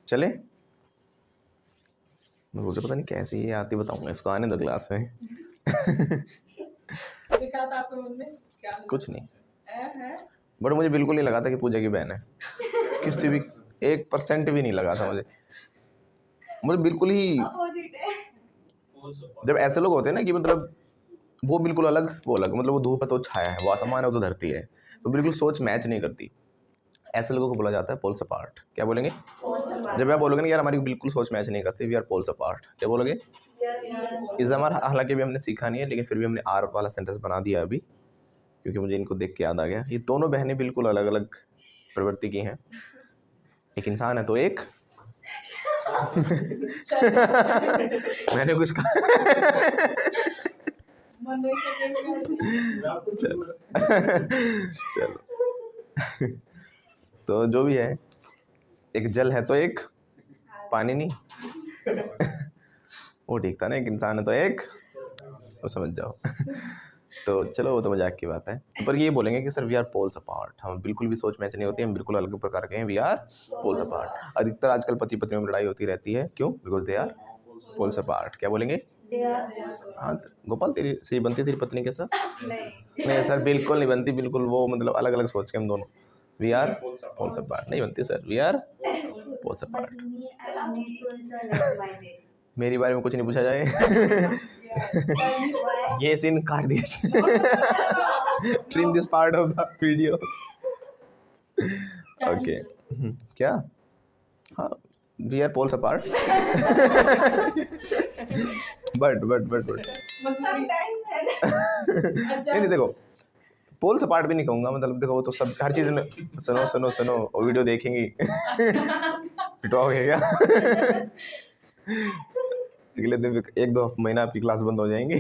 चले? मुझे पता नहीं कैसे ये आती, बताऊंगा इसको, आने दो क्लास में। दिखा था आपके मन में क्या? कुछ नहीं, बट मुझे बिल्कुल नहीं लगा था कि पूजा की बहन है, किसी भी 1% भी नहीं लगा था मुझे बिल्कुल ही। जब ऐसे लोग होते हैं ना कि मतलब वो बिल्कुल अलग, वो अलग, मतलब वो धूप है तो छाया है, वो आसमान है तो धरती है, तो बिल्कुल सोच मैच नहीं करती। ऐसे लोगों को बोला जाता है पोल्स अपार्ट। क्या बोलेंगे? जब आप बोलोगे ना यार हमारी बिल्कुल सोच मैच नहीं करती, वी आर पोल्स अपार्ट, क्या बोलोगे? इस हमारा, हालांकि भी हमने सीखा नहीं है, लेकिन फिर भी हमने आर वाला सेंटेंस बना दिया अभी, क्योंकि मुझे इनको देख के याद आ गया। ये दोनों बहनें बिल्कुल अलग अलग प्रवृत्ति की हैं। एक इंसान है तो एक मैंने कुछ कहा। चलो तो जो भी है, एक जल है तो एक पानी नहीं। वो ठीक था ना, एक इंसान है तो एक, वो समझ जाओ। तो चलो वो तो मजाक की बात है, पर ये बोलेंगे कि sir we are poles apart, हम बिल्कुल भी सोच मैच नहीं होती, हम बिल्कुल अलग प्रकार के हैं, वी आर पोल्स अपार्ट। अधिकतर आजकल पति पत्नियों में लड़ाई होती रहती है, क्यों? Because they are poles apart. क्या बोलेंगे? हाँ गोपाल, तेरी सही बनती तेरी पत्नी के साथ? नहीं सर बिल्कुल नहीं बनती, बिल्कुल वो मतलब अलग अलग सोच के हम दोनों, वी आर पोल्स अपार्ट नहीं बनती sir, we are poles apart. मेरे बारे में कुछ नहीं पूछा जाए। ये सीन काट दीजिए, trim this part of the video. Okay, क्या? हाँ we are poles apart. But नहीं देखो, पोल्स अपार्ट भी नहीं कहूँगा, मतलब देखो वो तो सब हर चीज़ में, सुनो वीडियो देखेंगी पिटवाओगे क्या? अगले दिन 1-2 महीना आपकी क्लास बंद हो जाएंगी।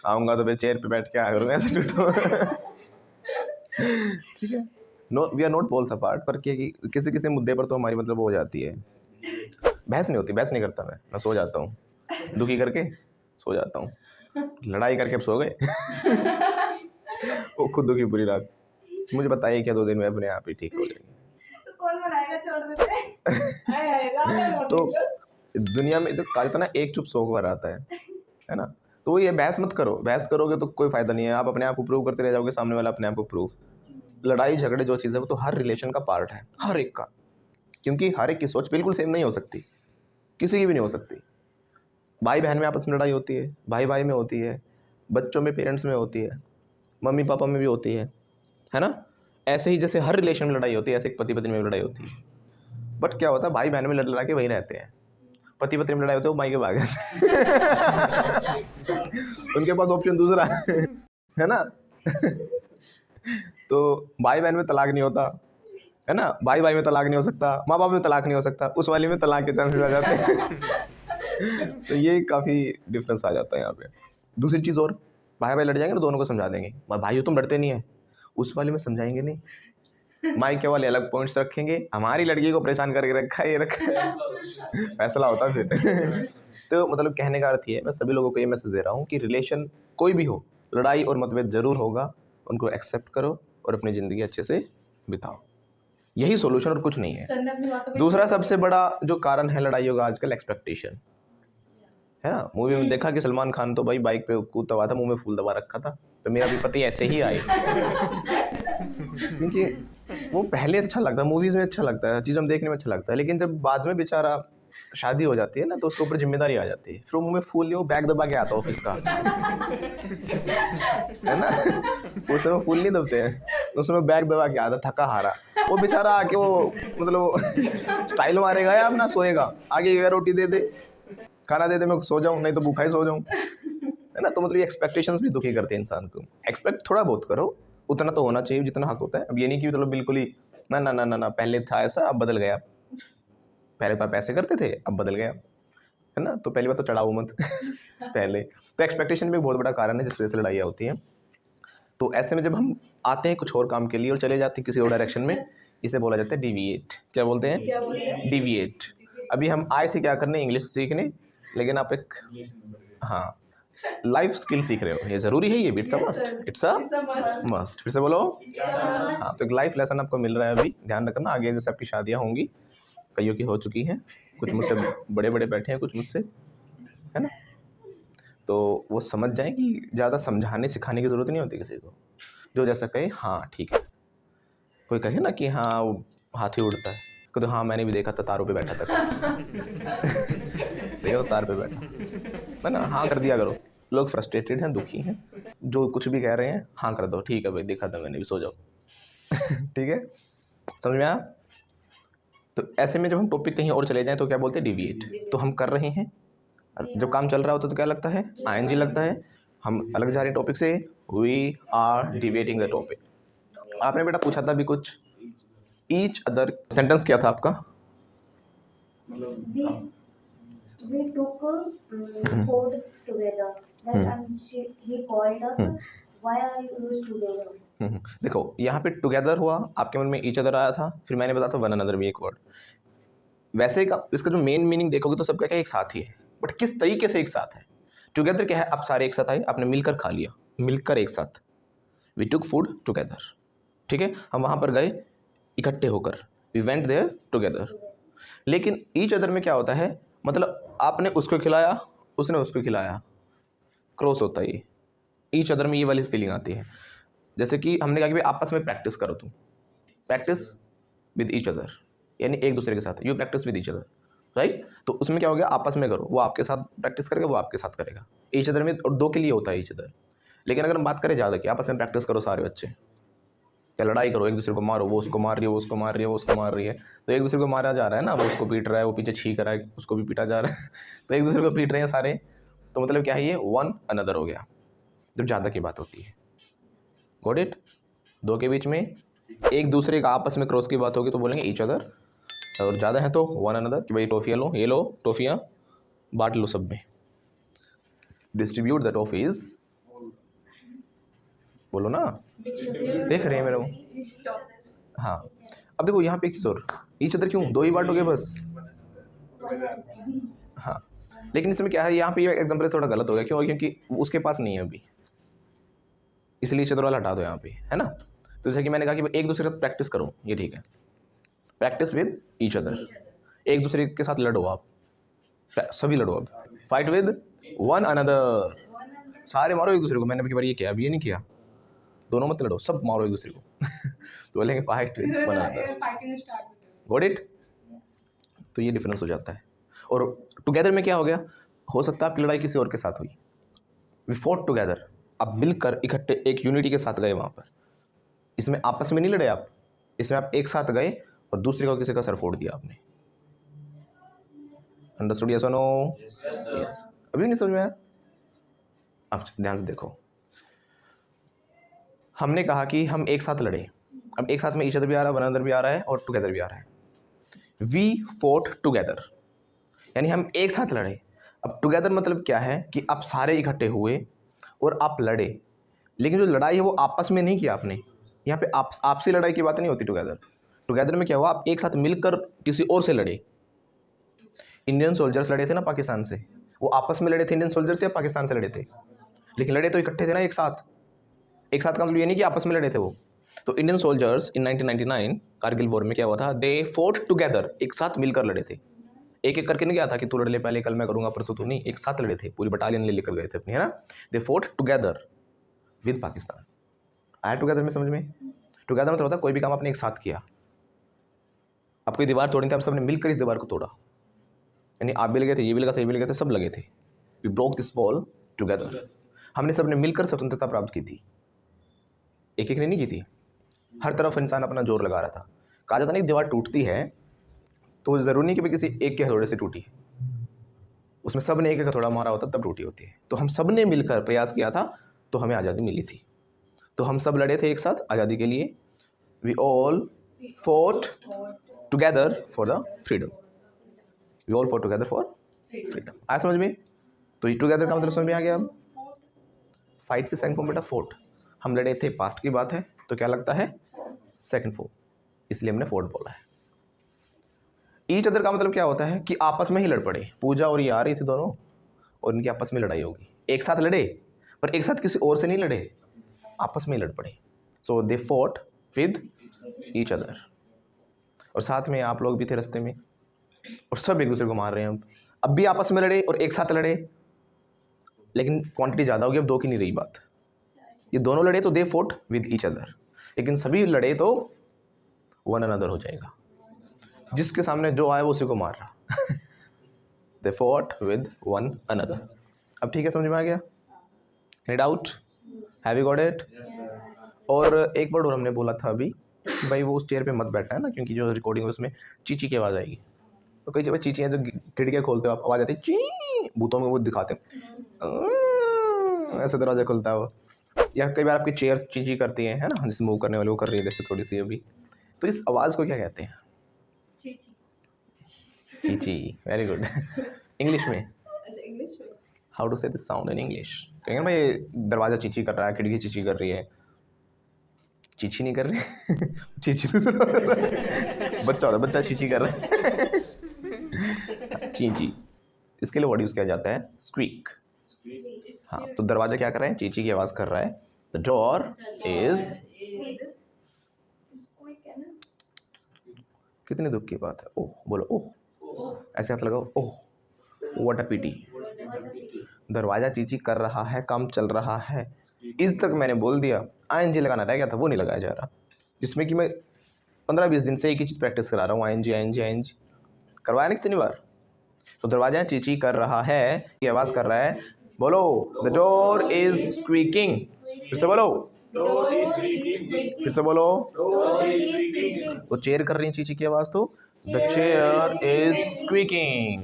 आऊँगा तो फिर चेयर पे बैठ के आ करूँगा ऐसे टूटो। ठीक है, no we are not poles apart, पर किसी किसी मुद्दे पर तो हमारी मतलब वो हो जाती है, बहस नहीं होती, बहस नहीं करता मैं सो जाता हूँ, दुखी करके सो जाता हूँ, लड़ाई करके अब सो गए। वो खुद दुखी पूरी रात। मुझे बताइए क्या 2 दिन में अपने आप ही ठीक हो जाएगी? तो कौन बनाएगा, छोड़ देते। तो दुनिया में तो कहा जाता है ना, एक चुप 100 को हराता है ना? तो ये बहस मत करो, बहस करोगे तो कोई फायदा नहीं है, आप अपने आप को प्रूव करते रह जाओगे, सामने वाला अपने आप को प्रूव। लड़ाई झगड़े जो चीज़ है वो तो हर रिलेशन का पार्ट है, हर एक का, क्योंकि हर एक की सोच बिल्कुल सेम नहीं हो सकती, किसी की भी नहीं हो सकती। भाई बहन में आपस में लड़ाई होती है, भाई भाई में होती है, बच्चों में पेरेंट्स में होती है, मम्मी पापा में भी होती है ना? ऐसे ही जैसे हर रिलेशन में लड़ाई होती है, ऐसे एक पति पत्नी में भी लड़ाई होती है। बट क्या होता है, भाई बहन में लड़ा के वही रहते हैं, पति पत्नी में लड़ाई होती है वो मायके भाग उनके पास ऑप्शन दूसरा है ना। तो भाई बहन में तलाक नहीं होता है ना, भाई भाई में तलाक नहीं हो सकता, माँ बाप में तलाक नहीं हो सकता, उस वाली में तलाक के चांसेस आ जाते हैं। तो ये काफ़ी डिफरेंस आ जाता है यहाँ पे। दूसरी चीज़ और, भाई भाई लड़ जाएंगे ना, दोनों को समझा देंगे, भाई तुम लड़ते नहीं है, उस वाले में समझाएंगे नहीं, माइके वाले अलग पॉइंट्स रखेंगे, हमारी लड़की को परेशान करके रखा है, ये रखा है, फैसला होता फिर। तो मतलब कहने का अर्थ ये है, मैं सभी लोगों को ये मैसेज दे रहा हूँ कि रिलेशन कोई भी हो, लड़ाई और मतभेद जरूर होगा, उनको एक्सेप्ट करो और अपनी ज़िंदगी अच्छे से बिताओ, यही सोल्यूशन और कुछ नहीं है। दूसरा सबसे बड़ा जो कारण है लड़ाइयों का आजकल, एक्सपेक्टेशन है ना। मूवी में देखा कि सलमान खान तो भाई बाइक पे कूदता हुआ था, मुंह में फूल दबा रखा था, तो मेरा भी पति ऐसे ही आए। क्योंकि वो पहले अच्छा लगता है, मूवीज़ में अच्छा लगता है, चीज़ हम देखने में अच्छा लगता है, लेकिन जब बाद में बेचारा शादी हो जाती है ना, तो उसके ऊपर जिम्मेदारी आ जाती है, फिर वो मुंह में फूल नहीं, वो बैग दबा के आता ऑफिस का, है ना। उसमें फूल नहीं दबते हैं, उसमें बैग दबा के आता, थका हारा, वो बेचारा आके वो मतलब स्टाइल मारेगा या अपना सोएगा, आगे रोटी दे दे, खाना दे दे, मैं सो जाऊँ, नहीं तो भूखा ही सो जाऊँ, है ना। तो मतलब ये एक्सपेक्टेशंस भी दुखी करते हैं इंसान को। एक्सपेक्ट थोड़ा बहुत करो, उतना तो होना चाहिए जितना हक होता है। अब ये नहीं कि मतलब बिल्कुल ही ना ना ना ना ना, पहले था ऐसा अब बदल गया, पहले तो आप ऐसे करते थे अब बदल गया, है ना। तो पहली बात तो चढ़ाओ मत पहले तो एक्सपेक्टेशन भी एक बहुत बड़ा कारण है जिस वजह से लड़ाइयाँ होती हैं। तो ऐसे में जब हम आते हैं कुछ और काम के लिए और चले जाते हैं किसी और डायरेक्शन में, इसे बोला जाता है डिविएट। क्या बोलते हैं? डिविएट। अभी हम आए थे क्या करने? इंग्लिश सीखने, लेकिन आप एक लाइफ स्किल सीख रहे हो, ये ज़रूरी है, ये भी इट्स अ मस्ट। फिर से बोलो। हाँ, तो एक लाइफ लेसन आपको मिल रहा है अभी, ध्यान रखना। आगे जैसे आपकी शादियाँ होंगी कईयों की हो चुकी हैं, कुछ मुझसे बड़े बड़े बैठे हैं, कुछ मुझसे, है ना। तो वो समझ जाएं कि ज़्यादा समझाने सिखाने की ज़रूरत नहीं होती किसी को, जो जैसा कहे हाँ ठीक है। कोई कहे ना कि हाँ वो हाथी उड़ता है, तो हाँ मैंने भी देखा था, तारों पे बैठा था। देखो तार पे बैठा है ना, हाँ कर दिया करो। लोग फ्रस्ट्रेटेड हैं, दुखी हैं, जो कुछ भी कह रहे हैं हाँ कर दो, ठीक है भाई देखा था मैंने भी, सो जाओ। ठीक है, समझ में आया। तो ऐसे में जब हम टॉपिक कहीं और चले जाएं तो क्या बोलते हैं, डिविएट। तो हम कर रहे हैं, जब काम चल रहा होता तो क्या लगता है, आईएनजी लगता है। हम अलग जा रहे हैं टॉपिक से, we are deviating the topic. आपने बेटा पूछा था अभी कुछ, ईच अदर सेंटेंस क्या था आपका? We took food together. That he called us. Why are you used together? देखो यहाँ पे टुगेदर हुआ, आपके मन में ईच अदर आया था, फिर मैंने बताया था वन अनदर में एक वर्ड। वैसे का इसका जो मेन मीनिंग देखोगे तो सबका क्या एक साथ ही है, बट किस तरीके से एक साथ है। टुगेदर क्या है, आप सारे एक साथ आए, आपने मिलकर खा लिया, मिलकर एक साथ। वी टुक फूड टुगेदर, ठीक है, हम वहाँ पर गए इकट्ठे होकर, वी वेंट देयर टुगेदर। लेकिन ईच अदर में क्या होता है, मतलब आपने उसको खिलाया, उसने उसको खिलाया, क्रॉस होता है ये। ईच अदर में ये वाली फीलिंग आती है। जैसे कि हमने कहा कि भाई आपस में प्रैक्टिस करो, तुम प्रैक्टिस विद ईच अदर, यानी एक दूसरे के साथ, you practice with each other, right. तो उसमें क्या हो गया, आपस में करो, वो आपके साथ प्रैक्टिस करेगा, वो आपके साथ करेगा। ईच अदर में और दो के लिए होता है ईच अदर। लेकिन अगर हम बात करें ज़्यादा की, आपस में प्रैक्टिस करो सारे बच्चे, क्या लड़ाई करो, एक दूसरे को मारो, वो उसको मार रही है, वो उसको मार रही है, वो उसको मार रही है, तो एक दूसरे को मारा जा रहा है ना, वो उसको पीट रहा है, वो पीछे छींक रहा है, उसको भी पीटा जा रहा है। तो एक दूसरे को पीट रहे हैं सारे, तो मतलब क्या है, ये वन अनदर हो गया जब ज़्यादा की बात होती है। Got it. दो के बीच में एक दूसरे का आपस में क्रॉस की बात होगी तो बोलेंगे ईच अदर, और ज़्यादा है तो वन अनदर, कि भाई टॉफ़ियाँ लो, ये लो टॉफ़ियाँ, बांट लो सब में, डिस्ट्रीब्यूट द टॉफ़ीज़। बोलो ना, देख रहे हैं मेरे को। हाँ, अब देखो यहाँ पे एक चीज़ और, ईच अदर क्यों, दो ही बांटोगे बस। हाँ, लेकिन इसमें क्या है, यहाँ पे ये एग्जाम्पल थोड़ा गलत हो गया, क्यों, क्योंकि उसके पास नहीं है अभी, इसलिए ईच अदर वाला हटा दो यहाँ पे, है ना। तो जैसे कि मैंने कहा कि एक दूसरे के साथ प्रैक्टिस करो, ये ठीक है, प्रैक्टिस विद ईच अदर, एक दूसरे के साथ लड़ो आप, सभी लड़ो। अब फाइट विद वन अनदर, सारे मारो एक दूसरे को। मैंने बार ये किया, अब ये नहीं किया, दोनों मत लड़ो, सब मारो एक दूसरे को। तो बोलेंगे fight with one another. Got it. तो ये डिफरेंस हो जाता है। और टुगेदर में क्या हो गया, हो सकता है आपकी लड़ाई किसी और के साथ हुई, वी फॉट टुगेदर, आप मिलकर इकट्ठे एक यूनिटी के साथ गए वहाँ पर। इसमें आपस में नहीं लड़े आप, इसमें आप एक साथ गए और दूसरे को किसी का सर फोड़ दिया आपने। अंडरस्टूड, यस और नो? यस। अभी नहीं समझ में आया? अब ध्यान से देखो, हमने कहा कि हम एक साथ लड़े, अब एक साथ में ईच अदर भी आ रहा है, वन अनदर भी आ रहा है और टुगेदर भी आ रहा है। वी फॉट टुगेदर, यानी हम एक साथ लड़े। अब टुगेदर मतलब क्या है कि आप सारे इकट्ठे हुए और आप लड़े, लेकिन जो लड़ाई है वो आपस में नहीं किया आपने। यहाँ पे आपसी लड़ाई की बात नहीं होती। टुगेदर में क्या हुआ, आप एक साथ मिलकर किसी और से लड़े। इंडियन सोल्जर्स लड़े थे ना पाकिस्तान से, वो आपस में लड़े थे इंडियन सोल्जर्स या पाकिस्तान से लड़े थे, लेकिन लड़े तो इकट्ठे थे ना एक साथ। एक साथ का मतलब ये नहीं कि आपस में लड़े थे वो। तो Indian soldiers in 1999 Kargil war में क्या हुआ था, दे फोर्ट टुगेदर, एक साथ मिलकर लड़े थे। एक एक करके नहीं गया था कि तू लड़ ले पहले, कल मैं करूँगा, परसों तू नहीं, एक साथ लड़े थे, पूरी बटालियन ले लेकर गए थे अपनी, है ना। दे फोर्ट टुगेदर विद पाकिस्तान। आया टुगेदर में समझ में? टुगेदर मतलब होता है कोई भी काम आपने एक साथ किया। आप कोई दीवार तोड़ी थी, आप सबने मिलकर इस दीवार को तोड़ा, यानी आप भी लगे थे, ये भी लगा था, ये भी लगे थे, सब लगे थे। We broke this wall together. हमने सबने मिलकर स्वतंत्रता प्राप्त की थी, एक एक ने नहीं की थी। हर तरफ इंसान अपना जोर लगा रहा था। कहा जाता नहीं दीवार टूटती है तो ज़रूरी नहीं कि भाई किसी एक के हथौड़े से टूटी, उसमें सब ने एक एक हथौड़ा मारा होता तब टूटी होती है। तो हम सब ने मिलकर प्रयास किया था तो हमें आज़ादी मिली थी। तो हम सब लड़े थे एक साथ आज़ादी के लिए। We all fought together for the freedom. We all fought together for freedom. आया समझ में? तो ये टुगेदर का मतलब समझ में आ गया। अब फाइट की सेकंड फॉर्म बेटा फोर्ट। हम लड़े थे, पास्ट की बात है, तो क्या लगता है सेकंड फॉर्म, इसलिए हमने फोर्ट बोला है। ईच अदर का मतलब क्या होता है कि आपस में ही लड़ पड़े। पूजा और ये आ रही थी दोनों और इनकी आपस में लड़ाई होगी। एक साथ लड़े पर एक साथ किसी और से नहीं लड़े, आपस में ही लड़ पड़े। So they fought with each other. और साथ में आप लोग भी थे रास्ते में, और सब एक दूसरे को मार रहे हैं। अब भी आपस में लड़े और एक साथ लड़े, लेकिन क्वांटिटी ज़्यादा होगी, अब दो की नहीं रही बात। ये दोनों लड़े तो दे फोट विद ईच अदर, लेकिन सभी लड़े तो वन अनदर हो जाएगा। जिसके सामने जो आया वो उसी को मार रहा। दे फोट विद वन अनदर। अब ठीक है, समझ में आ गया? Any doubt? Have you got it? और एक वर्ड और हमने बोला था अभी, भाई वो उस चेयर पे मत बैठना है ना, क्योंकि जो रिकॉर्डिंग है उसमें चीची की आवाज़ आएगी। तो कई जगह चीची हैं जो खिड़कियाँ खोलते हो आप, आवाज़ आती है ची, भूतों में वो दिखाते हैं ऐसे दरवाजा खुलता है वो। या कई बार आपकी चेयर चीची करती है ना, जिससे मूव करने वाले वो कर रही है जैसे थोड़ी सी अभी। तो इस आवाज़ को क्या कहते हैं? चीची। Very good. इंग्लिश में अच्छा, इंग्लिश में हाउ टू से दिस साउंड इन इंग्लिश? कहेंगे भाई दरवाज़ा चीची कर रहा है, खिड़की चीची कर रही है। चीची नहीं कर रही। चीची तो बच्चा होता है, बच्चा चीची कर रहा है। चीची, इसके लिए वर्ड यूज़ किया जाता है स्क्वीक। हाँ, तो दरवाजा क्या कर रहा है? चीची की आवाज़ कर रहा है। द डोर इज, कितने दुख की बात है। ओह बोलो, ओह ऐसे हाथ लगाओ, ओह व्हाट अ पिटी। दरवाजा चीची कर रहा है, काम चल रहा है। इस तक मैंने बोल दिया, आईएनजी लगाना रह गया था, वो नहीं लगाया जा रहा, जिसमें कि मैं 15-20 दिन से एक ही चीज़ प्रैक्टिस करा रहा हूँ। आईएनजी करवाया ना कितनी बार। तो दरवाजा चीची कर रहा है, ये आवाज़ कर रहा है। बोलो, द डोर इज स्क्वीकिंग। फिर से बोलो, फिर से बोलो। वो चेयर कर रही है चीची की आवाज़, तो द चेयर इज स्क्वीकिंग।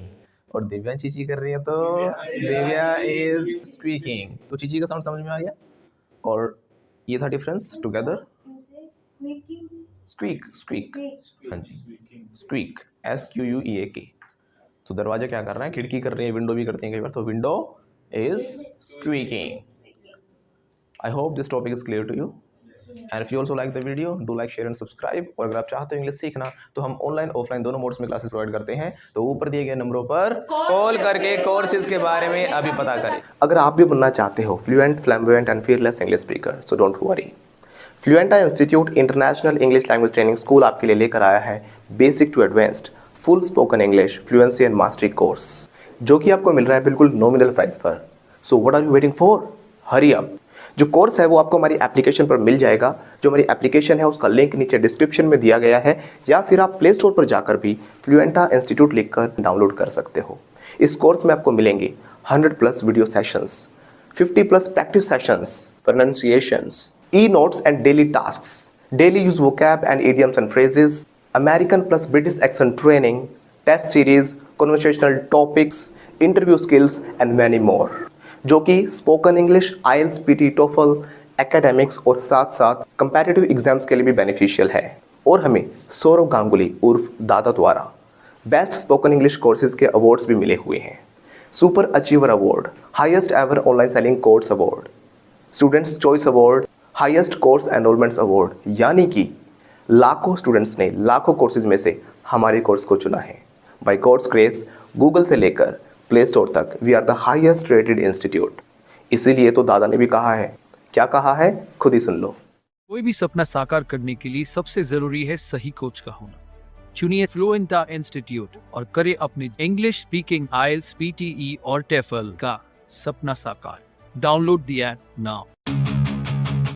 और दिव्या चीची कर रही है तो दिव्या इज स्क्वीकिंग। तो चीची का साउंड समझ में आ गया। और ये था डिफरेंस टुगेदर। स्क्वीक, स्क्वीक, हाँ जी, स्क्वीक, SQUEAK। तो दरवाजा क्या कर रहा है? खिड़की कर रही है, विंडो भी करती है कई बार, तो window is squeaking. I hope this topic is clear to you, and if you also like the video do like, share and subscribe. और अगर आप चाहते हो इंग्लिश सीखना तो हम ऑनलाइन ऑफलाइन दोनों मोड्स में क्लासेस प्रोवाइड करते हैं, तो ऊपर दिए गए नंबरों पर कॉल करके कोर्सेज के बारे में अभी पता करें। अगर आप भी बनना चाहते हो fluent, flamboyant and fearless English speaker, so don't worry. Fluenta institute international English language training school आपके लिए लेकर आया है basic to advanced full spoken English fluency and mastery course, जो कि आपको मिल रहा है बिल्कुल नॉमिनल प्राइस पर। So what are you waiting for? Hurry up. जो कोर्स है वो आपको हमारी एप्लीकेशन पर मिल जाएगा। जो हमारी एप्लीकेशन है उसका लिंक नीचे डिस्क्रिप्शन में दिया गया है, या फिर आप प्ले स्टोर पर जाकर भी फ्लुएंटा इंस्टीट्यूट लिखकर डाउनलोड कर सकते हो। इस कोर्स में आपको मिलेंगे 100+ video sessions, 50+ practice sessions, pronunciations, e-notes and daily tasks, daily use vocab and idioms and phrases, American plus British accent training, test series, conversational topics, interview skills and many more, जो कि spoken English, IELTS, PT, TOEFL, academics और साथ साथ comparative exams के लिए भी beneficial है। और हमें सौरव गांगुली उर्फ दादा द्वारा बेस्ट स्पोकन इंग्लिश कोर्सेज के अवार्ड्स भी मिले हुए हैं। Super achiever award, highest ever online selling course award, students choice award, highest course enrolments award, यानी कि लाखों स्टूडेंट्स ने लाखों कोर्सेज में से हमारे कोर्स को चुना है। बाय गॉड्स ग्रेस, गूगल से लेकर प्ले स्टोर तक we are the highest rated institute. इसीलिए तो दादा ने भी कहा है, क्या कहा है खुद ही सुन लो। कोई भी सपना साकार करने के लिए सबसे जरूरी है सही कोच का होना। चुनिए फ्लुएंटा इंस्टीट्यूट और करें अपने इंग्लिश स्पीकिंग, IELTS, PTE और TOEFL का सपना साकार। Download the app now.